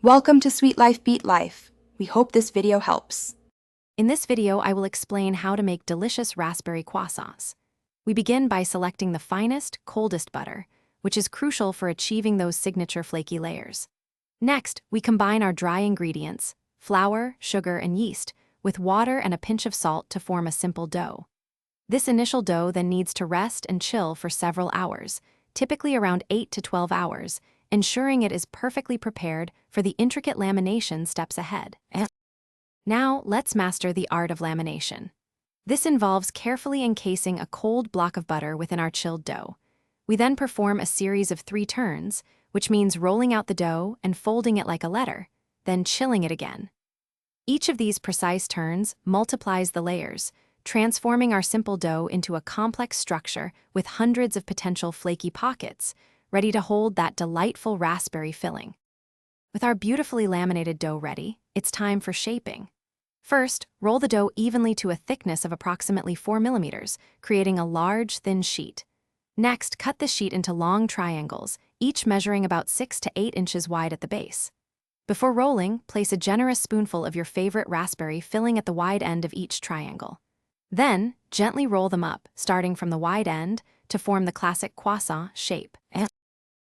Welcome to Sweet Life Beat Life. We hope this video helps. In this video, I will explain how to make delicious raspberry croissants. We begin by selecting the finest, coldest butter, which is crucial for achieving those signature flaky layers. Next, we combine our dry ingredients, flour, sugar, and yeast, with water and a pinch of salt to form a simple dough. This initial dough then needs to rest and chill for several hours, typically around 8 to 12 hours, ensuring it is perfectly prepared for the intricate lamination steps ahead. Now, let's master the art of lamination. This involves carefully encasing a cold block of butter within our chilled dough. We then perform a series of 3 turns, which means rolling out the dough and folding it like a letter, then chilling it again. Each of these precise turns multiplies the layers, transforming our simple dough into a complex structure with hundreds of potential flaky pockets, ready to hold that delightful raspberry filling. With our beautifully laminated dough ready, it's time for shaping. First, roll the dough evenly to a thickness of approximately 4 millimeters, creating a large, thin sheet. Next, cut the sheet into long triangles, each measuring about 6 to 8 inches wide at the base. Before rolling, place a generous spoonful of your favorite raspberry filling at the wide end of each triangle. Then, gently roll them up, starting from the wide end, to form the classic croissant shape.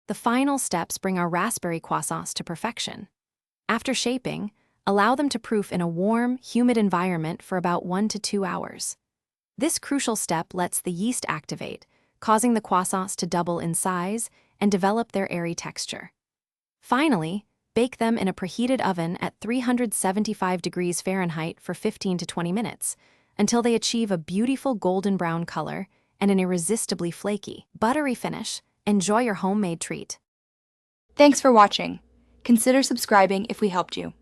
The final steps bring our raspberry croissants to perfection. After shaping, allow them to proof in a warm, humid environment for about 1 to 2 hours. This crucial step lets the yeast activate, causing the croissants to double in size and develop their airy texture. Finally, bake them in a preheated oven at 375 degrees Fahrenheit for 15 to 20 minutes, until they achieve a beautiful golden brown color and an irresistibly flaky, buttery finish. Enjoy your homemade treat. Thanks for watching. Consider subscribing if we helped you.